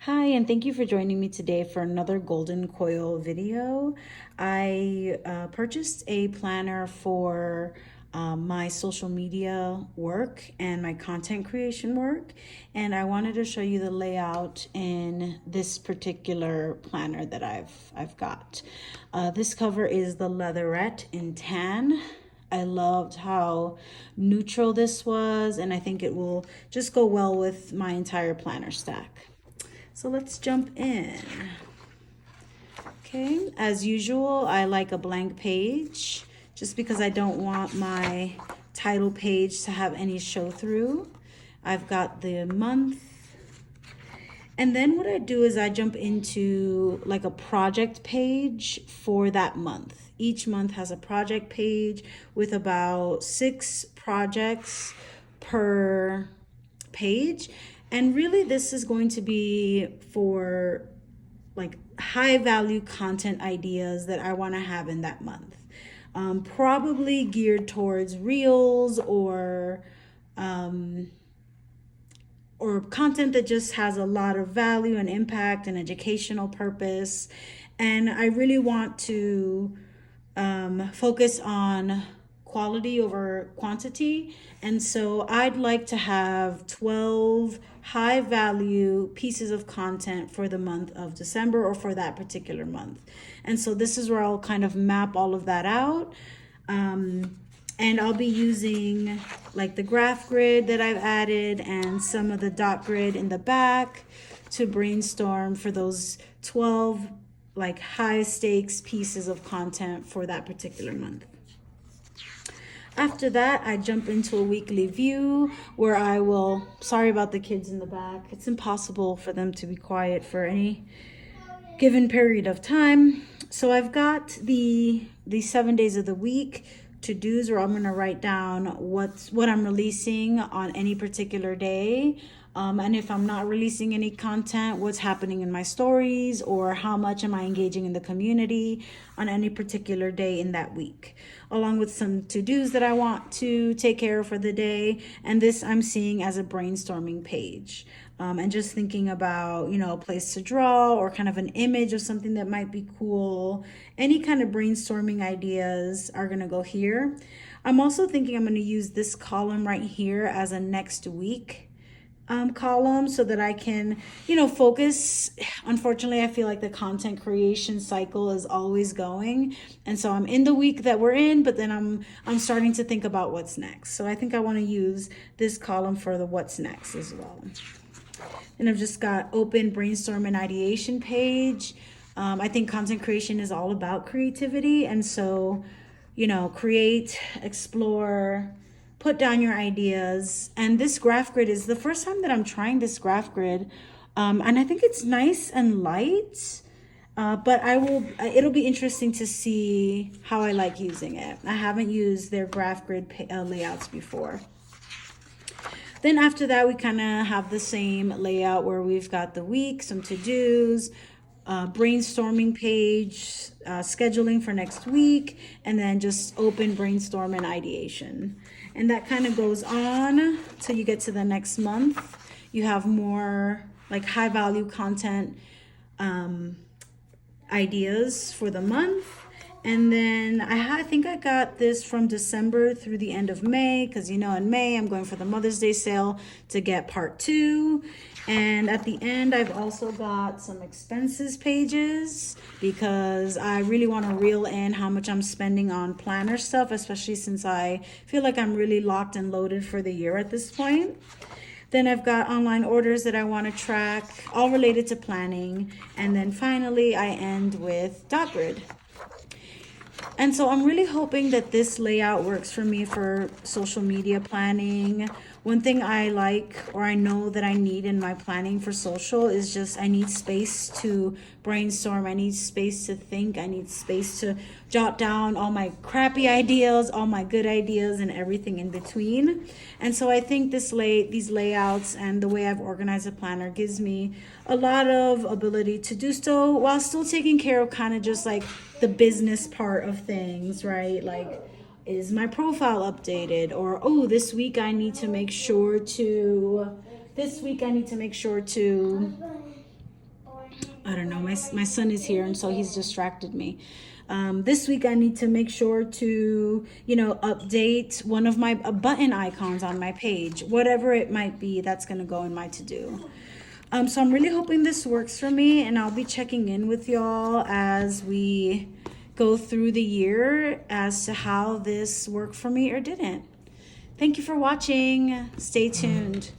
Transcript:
Hi, and thank you for joining me today for another Golden Coil video. I purchased a planner for my social media work and my content creation work, and I wanted to show you the layout in this particular planner that I've got. This cover is the leatherette in tan. I loved how neutral this was, and I think it will just go well with my entire planner stack. So let's jump in. Okay, as usual, I like a blank page just because I don't want my title page to have any show through. I've got the month. And then what I do is I jump into like a project page for that month. Each month has a project page with about 6 projects per page. And really this is going to be for like high value content ideas that I want to have in that month. Probably geared towards reels or content that just has a lot of value and impact and educational purpose. And I really want to focus on quality over quantity. And so I'd like to have 12 high value pieces of content for the month of December or for that particular month. And so this is where I'll kind of map all of that out. And I'll be using like the graph grid that I've added and some of the dot grid in the back to brainstorm for those 12 like high stakes pieces of content for that particular month. After that, I jump into a weekly view where I will, sorry about the kids in the back. It's impossible for them to be quiet for any given period of time. So I've got the 7 days of the week to-dos where I'm going to write down what I'm releasing on any particular day. And if I'm not releasing any content, what's happening in my stories or how much am I engaging in the community on any particular day in that week, along with some to-dos that I want to take care of for the day. And this I'm seeing as a brainstorming page. And just thinking about, a place to draw or kind of an image of something that might be cool. Any kind of brainstorming ideas are going to go here. I'm also thinking I'm going to use this column right here as a next week column so that I can, focus. Unfortunately, I feel like the content creation cycle is always going. And so I'm in the week that we're in, but then I'm starting to think about what's next. So I think I want to use this column for the what's next as well. And I've just got open brainstorm and ideation page. I think content creation is all about creativity. And so, create, explore, put down your ideas. And this graph grid is the first time that I'm trying this graph grid. And I think it's nice and light, but it'll be interesting to see how I like using it. I haven't used their graph grid layouts before. Then after that, we kind of have the same layout where we've got the week, some to-dos, brainstorming page, scheduling for next week, and then just open brainstorm and ideation. And that kind of goes on till you get to the next month. You have more like high value content ideas for the month. And then I think I got this from December through the end of May because, in May I'm going for the Mother's Day sale to get part 2. And at the end, I've also got some expenses pages because I really want to reel in how much I'm spending on planner stuff, especially since I feel like I'm really locked and loaded for the year at this point. Then I've got online orders that I want to track, all related to planning. And then finally, I end with dot grid. And so I'm really hoping that this layout works for me for social media planning. One thing I like or I know that I need in my planning for social is just I need space to brainstorm. I need space to think. I need space to jot down all my crappy ideas, all my good ideas, and everything in between. And so I think these layouts and the way I've organized a planner gives me a lot of ability to do so while still taking care of kind of just like the business part of things, right? Like, is my profile updated? Or, this week I need to make sure to I don't know, my son is here and so he's distracted me. This week I need to make sure to, update one of my button icons on my page, whatever it might be, that's going to go in my to-do. So I'm really hoping this works for me, and I'll be checking in with y'all as we go through the year as to how this worked for me or didn't. Thank you for watching. Stay tuned.